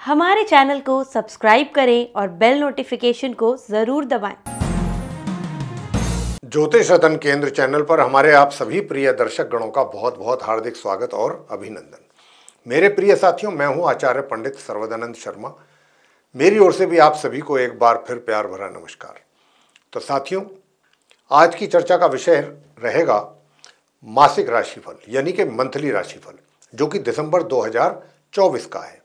हमारे चैनल को सब्सक्राइब करें और बेल नोटिफिकेशन को जरूर दबाएं। ज्योतिष रतन केंद्र चैनल पर हमारे आप सभी प्रिय दर्शक गणों का बहुत बहुत हार्दिक स्वागत और अभिनंदन। मेरे प्रिय साथियों, मैं हूं आचार्य पंडित सर्वदानंद शर्मा। मेरी ओर से भी आप सभी को एक बार फिर प्यार भरा नमस्कार। तो साथियों, आज की चर्चा का विषय रहेगा मासिक राशिफल यानी कि मंथली राशिफल, जो कि दिसंबर 2024 का है।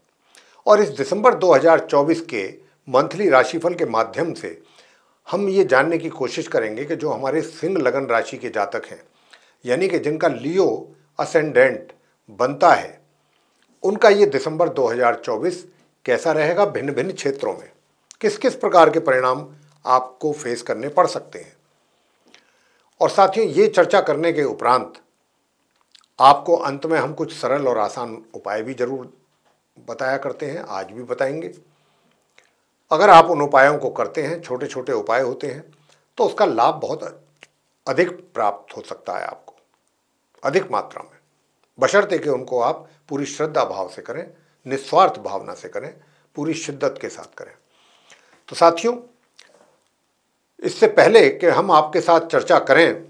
और इस दिसंबर 2024 के मंथली राशिफल के माध्यम से हम ये जानने की कोशिश करेंगे कि जो हमारे सिंह लगन राशि के जातक हैं, यानी कि जिनका लियो असेंडेंट बनता है, उनका ये दिसंबर 2024 कैसा रहेगा, भिन्न भिन्न क्षेत्रों में किस किस प्रकार के परिणाम आपको फेस करने पड़ सकते हैं। और साथियों, ये चर्चा करने के उपरांत आपको अंत में हम कुछ सरल और आसान उपाय भी जरूर बताया करते हैं, आज भी बताएंगे। अगर आप उन उपायों को करते हैं, छोटे छोटे उपाय होते हैं, तो उसका लाभ बहुत अधिक प्राप्त हो सकता है आपको, अधिक मात्रा में, बशर्ते कि उनको आप पूरी श्रद्धा भाव से करें, निस्वार्थ भावना से करें, पूरी शिद्दत के साथ करें। तो साथियों, इससे पहले कि हम आपके साथ चर्चा करें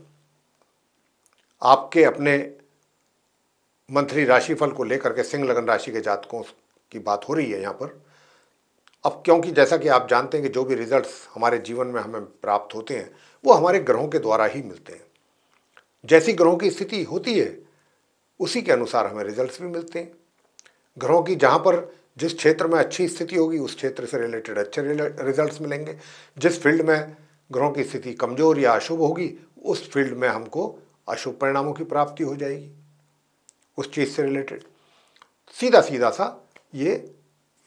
आपके अपने मंथली राशिफल को लेकर के, सिंह लगन राशि के जातकों की बात हो रही है यहाँ पर। अब क्योंकि जैसा कि आप जानते हैं कि जो भी रिजल्ट्स हमारे जीवन में हमें प्राप्त होते हैं वो हमारे ग्रहों के द्वारा ही मिलते हैं। जैसी ग्रहों की स्थिति होती है उसी के अनुसार हमें रिजल्ट्स भी मिलते हैं। ग्रहों की जहाँ पर जिस क्षेत्र में अच्छी स्थिति होगी उस क्षेत्र से रिलेटेड अच्छे रिजल्ट्स मिलेंगे। जिस फील्ड में ग्रहों की स्थिति कमजोर या अशुभ होगी उस फील्ड में हमको अशुभ परिणामों की प्राप्ति हो जाएगी, उस चीज़ से रिलेटेड। सीधा सीधा सा ये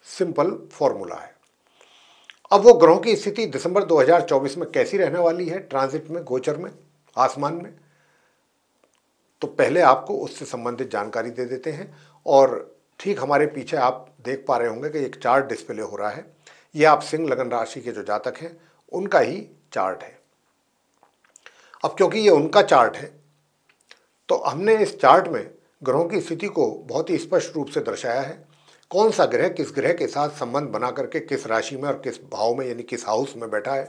सिंपल फॉर्मूला है। अब वो ग्रहों की स्थिति दिसंबर 2024 में कैसी रहने वाली है, ट्रांजिट में, गोचर में, आसमान में, तो पहले आपको उससे संबंधित जानकारी दे देते हैं। और ठीक हमारे पीछे आप देख पा रहे होंगे कि एक चार्ट डिस्प्ले हो रहा है। ये आप सिंह लगन राशि के जो जातक हैं उनका ही चार्ट है। अब क्योंकि ये उनका चार्ट है तो हमने इस चार्ट में ग्रहों की स्थिति को बहुत ही स्पष्ट रूप से दर्शाया है। कौन सा ग्रह किस ग्रह के साथ संबंध बना करके किस राशि में और किस भाव में यानी किस हाउस में बैठा है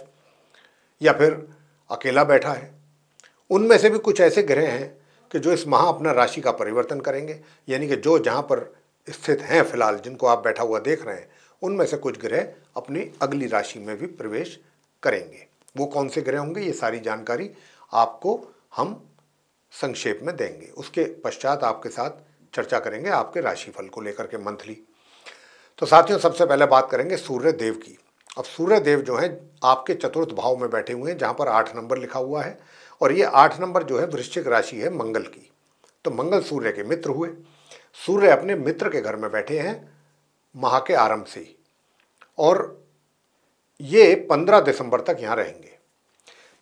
या फिर अकेला बैठा है। उनमें से भी कुछ ऐसे ग्रह हैं कि जो इस माह अपना राशि का परिवर्तन करेंगे, यानी कि जो जहाँ पर स्थित हैं फिलहाल, जिनको आप बैठा हुआ देख रहे हैं, उनमें से कुछ ग्रह अपनी अगली राशि में भी प्रवेश करेंगे। वो कौन से ग्रह होंगे, ये सारी जानकारी आपको हम संक्षेप में देंगे। उसके पश्चात आपके साथ चर्चा करेंगे आपके राशिफल को लेकर के मंथली। तो साथियों, सबसे पहले बात करेंगे सूर्य देव की। अब सूर्य देव जो है आपके चतुर्थ भाव में बैठे हुए हैं, जहाँ पर 8 नंबर लिखा हुआ है। और ये 8 नंबर जो है वृश्चिक राशि है मंगल की। तो मंगल सूर्य के मित्र हुए। सूर्य अपने मित्र के घर में बैठे हैं माह के आरंभ से ही, और ये 15 दिसंबर तक यहाँ रहेंगे।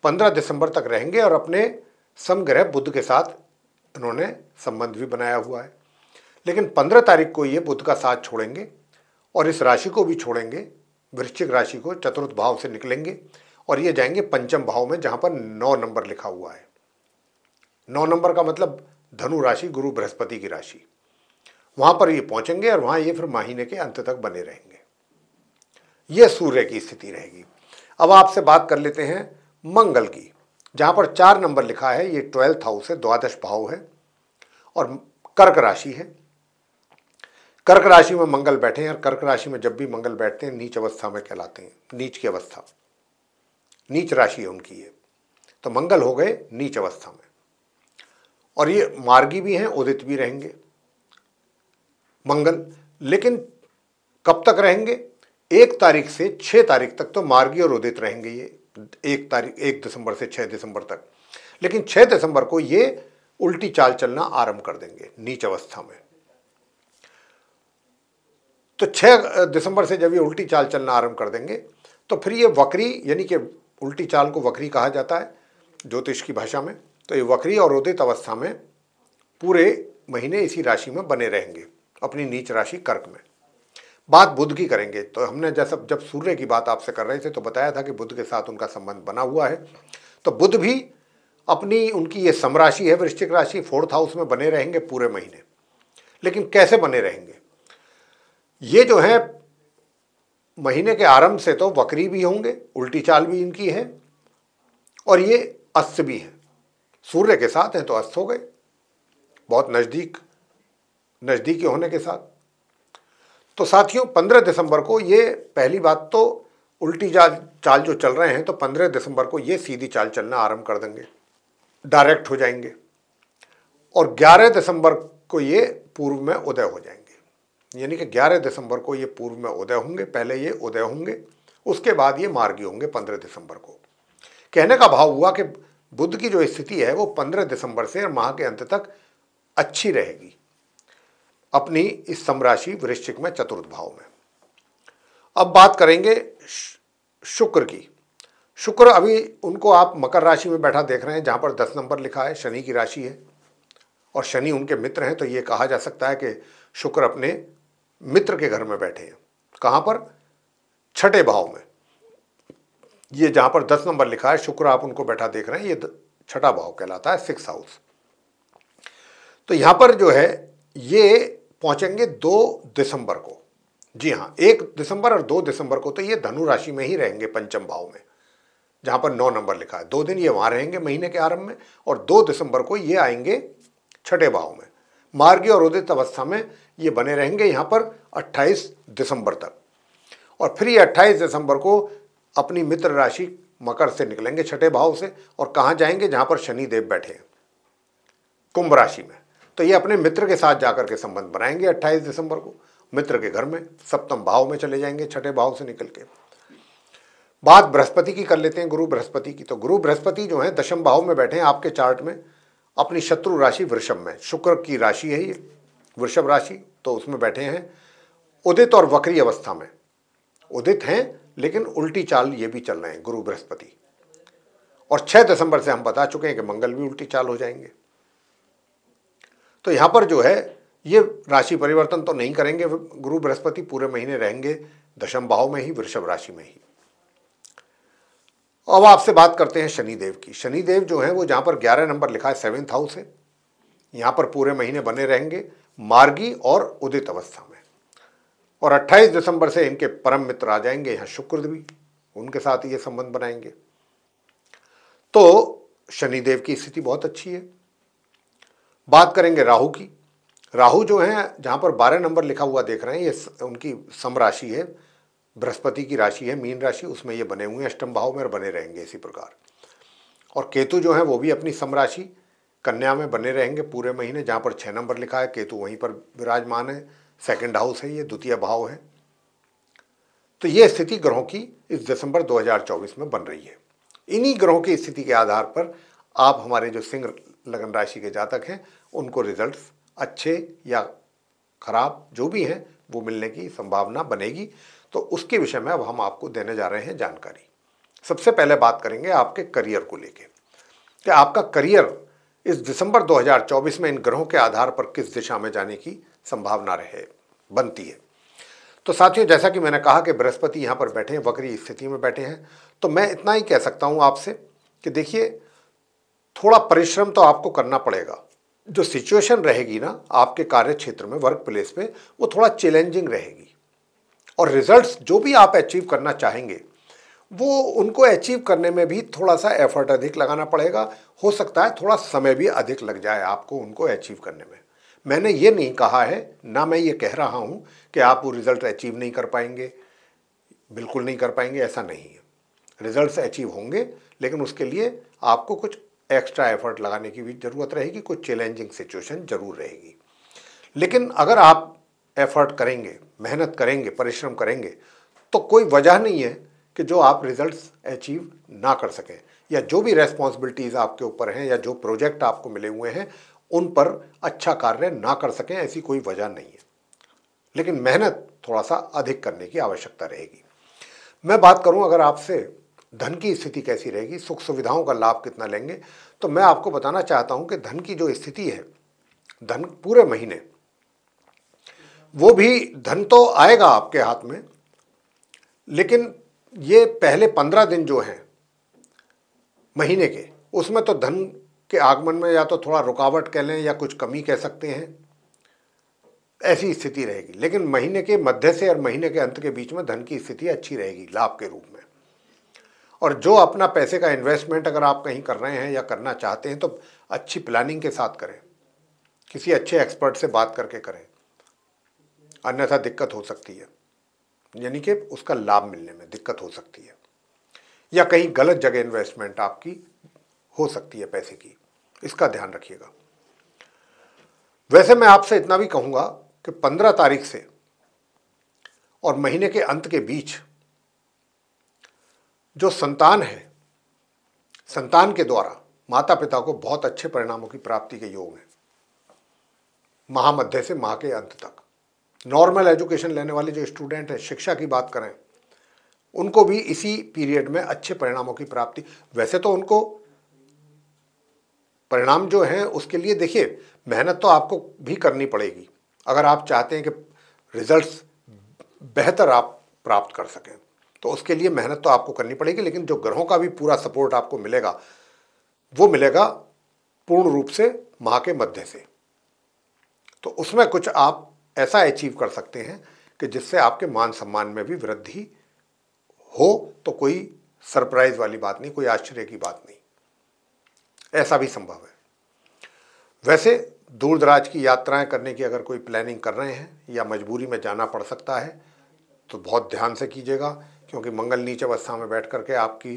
15 दिसंबर तक रहेंगे और अपने समग्रह बुध के साथ इन्होंने संबंध भी बनाया हुआ है। लेकिन 15 तारीख को ये बुध का साथ छोड़ेंगे और इस राशि को भी छोड़ेंगे, वृश्चिक राशि को, चतुर्थ भाव से निकलेंगे और ये जाएंगे पंचम भाव में, जहाँ पर 9 नंबर लिखा हुआ है। 9 नंबर का मतलब धनु राशि, गुरु बृहस्पति की राशि। वहाँ पर ये पहुँचेंगे और वहाँ ये फिर महीने के अंत तक बने रहेंगे। ये सूर्य की स्थिति रहेगी। अब आपसे बात कर लेते हैं मंगल की, जहाँ पर 4 नंबर लिखा है। ये 12th हाउस है, द्वादश भाव है और कर्क राशि है। कर्क राशि में मंगल बैठे हैं और कर्क राशि में जब भी मंगल बैठते हैं नीच अवस्था में कहलाते हैं। नीच की अवस्था, नीच राशि है उनकी ये, तो मंगल हो गए नीच अवस्था में। और ये मार्गी भी हैं, उदित भी रहेंगे मंगल। लेकिन कब तक रहेंगे? 1 तारीख से 6 तारीख तक तो मार्गी और उदित रहेंगे ये, 1 दिसंबर से 6 दिसंबर तक। लेकिन 6 दिसंबर को ये उल्टी चाल चलना आरंभ कर देंगे नीच अवस्था में। तो 6 दिसंबर से जब ये उल्टी चाल चलना आरंभ कर देंगे तो फिर ये वक्री, यानी कि उल्टी चाल को वक्री कहा जाता है ज्योतिष की भाषा में। तो ये वक्री और उदित अवस्था में पूरे महीने इसी राशि में बने रहेंगे, अपनी नीच राशि कर्क में। बात बुध की करेंगे तो हमने जब सूर्य की बात आपसे कर रहे थे तो बताया था कि बुध के साथ उनका संबंध बना हुआ है। तो बुध भी अपनी, उनकी ये समराशि है वृश्चिक राशि, 4th हाउस में बने रहेंगे पूरे महीने। लेकिन कैसे बने रहेंगे? ये जो है महीने के आरंभ से तो वक्री भी होंगे, उल्टी चाल भी इनकी है, और ये अस्त भी है। सूर्य के साथ हैं तो अस्त हो गए, बहुत नज़दीकी होने के साथ। तो साथियों 15 दिसंबर को ये, पहली बात तो उल्टी चाल जो चल रहे हैं, तो 15 दिसंबर को ये सीधी चाल चलना आरंभ कर देंगे, डायरेक्ट हो जाएंगे, और 11 दिसंबर को ये पूर्व में उदय हो जाएंगे। यानी कि 11 दिसंबर को ये पूर्व में उदय होंगे, पहले ये उदय होंगे, उसके बाद ये मार्गी होंगे 15 दिसंबर को। कहने का भाव हुआ कि बुध की जो स्थिति है वो 15 दिसंबर से माह के अंत तक अच्छी रहेगी अपनी इस समराशि वृश्चिक में, चतुर्थ भाव में। अब बात करेंगे शुक्र की। शुक्र अभी उनको आप मकर राशि में बैठा देख रहे हैं, जहां पर 10 नंबर लिखा है, शनि की राशि है और शनि उनके मित्र हैं, तो ये कहा जा सकता है कि शुक्र अपने मित्र के घर में बैठे हैं। कहां पर? छठे भाव में। ये जहां पर 10 नंबर लिखा है शुक्र आप उनको बैठा देख रहे हैं, ये छठा भाव कहलाता है, 6th हाउस। तो यहां पर जो है ये पहुंचेंगे 2 दिसंबर को। जी हाँ, 1 दिसंबर और 2 दिसंबर को तो ये धनु राशि में ही रहेंगे, पंचम भाव में, जहां पर 9 नंबर लिखा है। 2 दिन ये वहां रहेंगे महीने के आरंभ में, और 2 दिसंबर को ये आएंगे छठे भाव में। मार्गी और उदित अवस्था में ये बने रहेंगे यहां पर 28 दिसंबर तक, और फिर ये 28 दिसंबर को अपनी मित्र राशि मकर से निकलेंगे, छठे भाव से, और कहां जाएंगे? जहां पर शनि देव बैठे हैं, कुंभ राशि में। तो ये अपने मित्र के साथ जाकर के संबंध बनाएंगे 28 दिसंबर को, मित्र के घर में, सप्तम भाव में चले जाएंगे, छठे भाव से निकल के। बात बृहस्पति की कर लेते हैं, गुरु बृहस्पति की। तो गुरु बृहस्पति जो है 10वें भाव में बैठे हैं आपके चार्ट में, अपनी शत्रु राशि वृषभ में। शुक्र की राशि है ये वृषभ राशि, तो उसमें बैठे हैं उदित और वक्री अवस्था में। उदित हैं लेकिन उल्टी चाल ये भी चल रहे हैं गुरु बृहस्पति, और 6 दिसंबर से हम बता चुके हैं कि मंगल भी उल्टी चाल हो जाएंगे। तो यहां पर जो है ये राशि परिवर्तन तो नहीं करेंगे गुरु बृहस्पति, पूरे महीने रहेंगे 10वें भाव में ही, वृषभ राशि में ही। अब आपसे बात करते हैं शनिदेव की। शनिदेव जो है वो जहां पर 11 नंबर लिखा है 7th हाउस है, यहां पर पूरे महीने बने रहेंगे मार्गी और उदित अवस्था में, और 28 दिसंबर से इनके परम मित्र आ जाएंगे यहाँ शुक्र भी, उनके साथ ये संबंध बनाएंगे। तो शनिदेव की स्थिति बहुत अच्छी है। बात करेंगे राहु की। राहु जो है जहां पर 12 नंबर लिखा हुआ देख रहे हैं, ये उनकी सम राशि है, बृहस्पति की राशि है मीन राशि, उसमें ये बने हुए हैं अष्टम भाव में और बने रहेंगे इसी प्रकार। और केतु जो है वो भी अपनी सम राशि कन्या में बने रहेंगे पूरे महीने, जहां पर 6 नंबर लिखा है, केतु वहीं पर विराजमान है, 2nd हाउस है, ये द्वितीय भाव है। तो ये स्थिति ग्रहों की इस दिसंबर 2024 में बन रही है। इन्हीं ग्रहों की स्थिति के आधार पर आप हमारे जो सिंह लगन राशि के जातक हैं उनको रिजल्ट्स अच्छे या खराब जो भी हैं वो मिलने की संभावना बनेगी। तो उसके विषय में अब हम आपको देने जा रहे हैं जानकारी। सबसे पहले बात करेंगे आपके करियर को लेके कि आपका करियर इस दिसंबर 2024 में इन ग्रहों के आधार पर किस दिशा में जाने की संभावना बनती है। तो साथियों, जैसा कि मैंने कहा कि बृहस्पति यहाँ पर बैठे हैं, वक्री स्थिति में बैठे हैं, तो मैं इतना ही कह सकता हूँ आपसे कि देखिए थोड़ा परिश्रम तो आपको करना पड़ेगा। जो सिचुएशन रहेगी ना आपके कार्य क्षेत्र में, वर्क प्लेस पे, वो थोड़ा चैलेंजिंग रहेगी, और रिजल्ट्स जो भी आप अचीव करना चाहेंगे वो उनको अचीव करने में भी थोड़ा सा एफर्ट अधिक लगाना पड़ेगा। हो सकता है थोड़ा समय भी अधिक लग जाए आपको उनको अचीव करने में। मैंने ये नहीं कहा है, ना मैं ये कह रहा हूँ कि आप वो रिजल्ट अचीव नहीं कर पाएंगे, बिल्कुल नहीं कर पाएंगे, ऐसा नहीं है। रिजल्ट्स अचीव होंगे, लेकिन उसके लिए आपको कुछ एक्स्ट्रा एफर्ट लगाने की भी ज़रूरत रहेगी, कुछ चैलेंजिंग सिचुएशन जरूर रहेगी। लेकिन अगर आप एफर्ट करेंगे, मेहनत करेंगे, परिश्रम करेंगे, तो कोई वजह नहीं है कि जो आप रिजल्ट्स अचीव ना कर सकें, या जो भी रेस्पॉन्सिबिलिटीज़ आपके ऊपर हैं या जो प्रोजेक्ट आपको मिले हुए हैं उन पर अच्छा कार्य ना कर सकें, ऐसी कोई वजह नहीं है। लेकिन मेहनत थोड़ा सा अधिक करने की आवश्यकता रहेगी। मैं बात करूं अगर आपसे धन की स्थिति कैसी रहेगी, सुख सुविधाओं का लाभ कितना लेंगे, तो मैं आपको बताना चाहता हूं कि धन की जो स्थिति है, धन पूरे महीने, वो भी धन तो आएगा आपके हाथ में, लेकिन ये पहले 15 दिन जो हैं महीने के, उसमें तो धन के आगमन में या तो थोड़ा रुकावट कह लें या कुछ कमी कह सकते हैं। ऐसी स्थिति रहेगी। लेकिन महीने के मध्य से और महीने के अंत के बीच में धन की स्थिति अच्छी रहेगी लाभ के रूप में। और जो अपना पैसे का इन्वेस्टमेंट अगर आप कहीं कर रहे हैं या करना चाहते हैं तो अच्छी प्लानिंग के साथ करें, किसी अच्छे एक्सपर्ट से बात करके करें, अन्यथा दिक्कत हो सकती है, यानी कि उसका लाभ मिलने में दिक्कत हो सकती है, या कहीं गलत जगह इन्वेस्टमेंट आपकी हो सकती है पैसे की, इसका ध्यान रखिएगा। वैसे मैं आपसे इतना भी कहूँगा कि 15 तारीख से और महीने के अंत के बीच जो संतान है, संतान के द्वारा माता पिता को बहुत अच्छे परिणामों की प्राप्ति के योग हैं, माह मध्य से माह के अंत तक। नॉर्मल एजुकेशन लेने वाले जो स्टूडेंट हैं, शिक्षा की बात करें, उनको भी इसी पीरियड में अच्छे परिणामों की प्राप्ति। वैसे तो उनको परिणाम जो हैं उसके लिए देखिए मेहनत तो आपको भी करनी पड़ेगी। अगर आप चाहते हैं कि रिजल्ट्स बेहतर आप प्राप्त कर सकें तो उसके लिए मेहनत तो आपको करनी पड़ेगी, लेकिन जो ग्रहों का भी पूरा सपोर्ट आपको मिलेगा वो मिलेगा पूर्ण रूप से माह के मध्य से। तो उसमें कुछ आप ऐसा अचीव कर सकते हैं कि जिससे आपके मान सम्मान में भी वृद्धि हो। तो कोई सरप्राइज वाली बात नहीं, कोई आश्चर्य की बात नहीं, ऐसा भी संभव है। वैसे दूर दराज की यात्राएं करने की अगर कोई प्लानिंग कर रहे हैं या मजबूरी में जाना पड़ सकता है तो बहुत ध्यान से कीजिएगा, क्योंकि मंगल नीच अवस्था में बैठ करके आपकी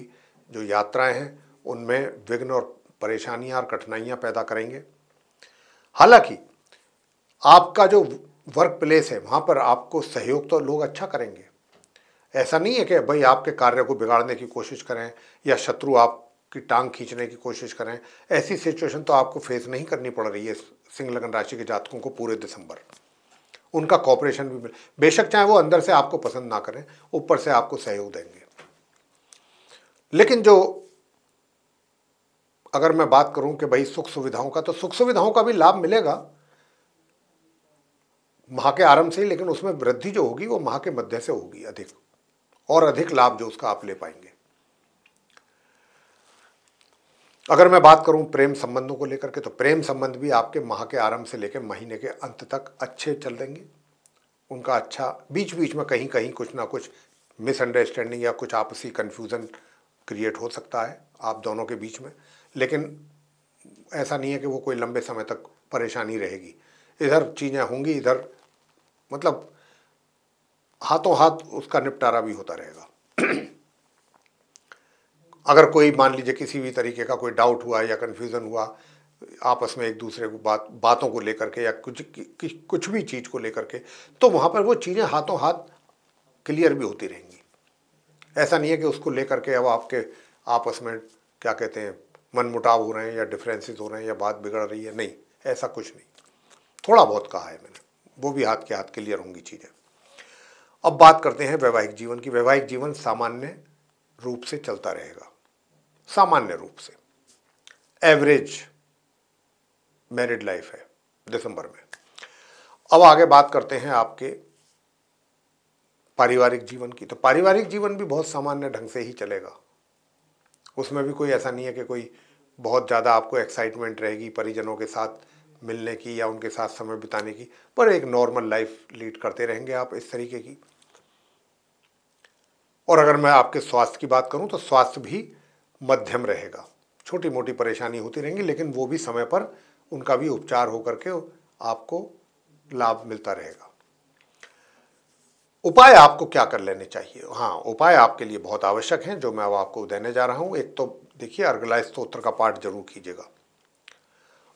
जो यात्राएं हैं उनमें विघ्न और परेशानियां और कठिनाइयां पैदा करेंगे। हालांकि आपका जो वर्क प्लेस है वहाँ पर आपको सहयोग तो लोग अच्छा करेंगे। ऐसा नहीं है कि भाई आपके कार्य को बिगाड़ने की कोशिश करें या शत्रु आपकी टांग खींचने की कोशिश करें। ऐसी सिचुएशन तो आपको फेस नहीं करनी पड़ रही है सिंह लगन राशि के जातकों को पूरे दिसंबर। उनका कॉपरेशन भी बेशक चाहे वो अंदर से आपको पसंद ना करें, ऊपर से आपको सहयोग देंगे। लेकिन जो अगर मैं बात करूं कि भाई सुख सुविधाओं का, तो सुख सुविधाओं का भी लाभ मिलेगा माह के आरंभ से ही, लेकिन उसमें वृद्धि जो होगी वो माह के मध्य से होगी अधिक, और अधिक लाभ जो उसका आप ले पाएंगे। अगर मैं बात करूं प्रेम संबंधों को लेकर के, तो प्रेम संबंध भी आपके माह के आरंभ से लेकर महीने के अंत तक अच्छे चल देंगे। उनका अच्छा, बीच बीच में कहीं कहीं कुछ ना कुछ मिसअंडरस्टैंडिंग या कुछ आपसी कन्फ्यूज़न क्रिएट हो सकता है आप दोनों के बीच में, लेकिन ऐसा नहीं है कि वो कोई लंबे समय तक परेशानी रहेगी। इधर चीज़ें होंगी, इधर मतलब हाथों हाथ उसका निपटारा भी होता रहेगा। अगर कोई मान लीजिए किसी भी तरीके का कोई डाउट हुआ या कन्फ्यूज़न हुआ आपस में एक दूसरे को बातों को लेकर के या कुछ भी चीज़ को लेकर के, तो वहाँ पर वो चीज़ें हाथों हाथ क्लियर भी होती रहेंगी। ऐसा नहीं है कि उसको लेकर के अब आपके आपस में क्या कहते हैं मनमुटाव हो रहे हैं या डिफरेंसेस हो रहे हैं या बात बिगड़ रही है, नहीं, ऐसा कुछ नहीं। थोड़ा बहुत कहा है मैंने, वो भी हाथ के हाथ क्लियर होंगी चीज़ें। अब बात करते हैं वैवाहिक जीवन की। वैवाहिक जीवन सामान्य रूप से चलता रहेगा, सामान्य रूप से एवरेज मैरिड लाइफ है दिसंबर में। अब आगे बात करते हैं आपके पारिवारिक जीवन की। तो पारिवारिक जीवन भी बहुत सामान्य ढंग से ही चलेगा, उसमें भी कोई ऐसा नहीं है कि कोई बहुत ज़्यादा आपको एक्साइटमेंट रहेगी परिजनों के साथ मिलने की या उनके साथ समय बिताने की, पर एक नॉर्मल लाइफ लीड करते रहेंगे आप इस तरीके की। और अगर मैं आपके स्वास्थ्य की बात करूं तो स्वास्थ्य भी मध्यम रहेगा, छोटी मोटी परेशानी होती रहेंगी, लेकिन वो भी समय पर उनका भी उपचार होकर के आपको लाभ मिलता रहेगा। उपाय आपको क्या कर लेने चाहिए? हाँ, उपाय आपके लिए बहुत आवश्यक हैं जो मैं अब आपको देने जा रहा हूं। एक तो देखिए, अर्गला स्तोत्र का पाठ जरूर कीजिएगा।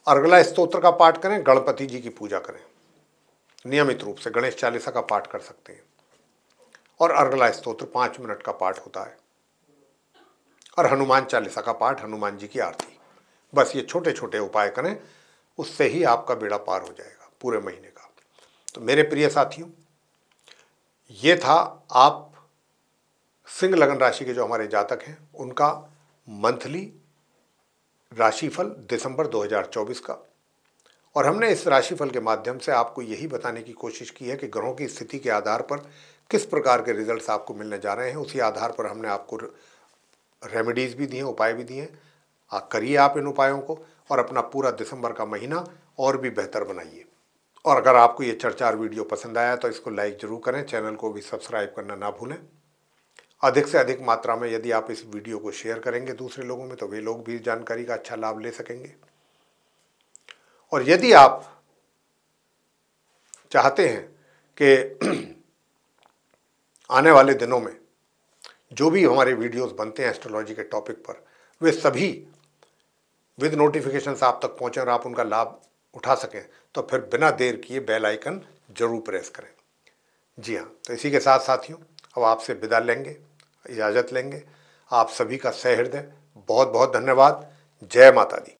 अर्गला स्तोत्र का पाठ करें, गणपति जी की पूजा करें नियमित रूप से, गणेश चालीसा का पाठ कर सकते हैं। और अर्गला स्तोत्र 5 मिनट का पाठ होता है, और हनुमान चालीसा का पाठ, हनुमान जी की आरती। बस ये छोटे छोटे उपाय करें, उससे ही आपका बेड़ा पार हो जाएगा पूरे महीने का। तो मेरे प्रिय साथियों, ये था आप सिंह लगन राशि के जो हमारे जातक हैं उनका मंथली राशिफल दिसंबर 2024 का। और हमने इस राशिफल के माध्यम से आपको यही बताने की कोशिश की है कि ग्रहों की स्थिति के आधार पर किस प्रकार के रिजल्ट्स आपको मिलने जा रहे हैं। उसी आधार पर हमने आपको रेमेडीज़ भी दिए, उपाय भी दिए। करिए आप इन उपायों को और अपना पूरा दिसंबर का महीना और भी बेहतर बनाइए। और अगर आपको ये चर्चा और वीडियो पसंद आया तो इसको लाइक जरूर करें, चैनल को भी सब्सक्राइब करना ना भूलें। अधिक से अधिक मात्रा में यदि आप इस वीडियो को शेयर करेंगे दूसरे लोगों में तो वे लोग भी जानकारी का अच्छा लाभ ले सकेंगे। और यदि आप चाहते हैं कि आने वाले दिनों में जो भी हमारे वीडियोस बनते हैं एस्ट्रोलॉजी के टॉपिक पर, वे सभी विद नोटिफिकेशंस आप तक पहुँचें और आप उनका लाभ उठा सकें, तो फिर बिना देर किए बेल आइकन जरूर प्रेस करें। जी हाँ, तो इसी के साथ साथियों अब आपसे विदा लेंगे, इजाज़त लेंगे। आप सभी का सहृदय बहुत बहुत धन्यवाद। जय माता दी।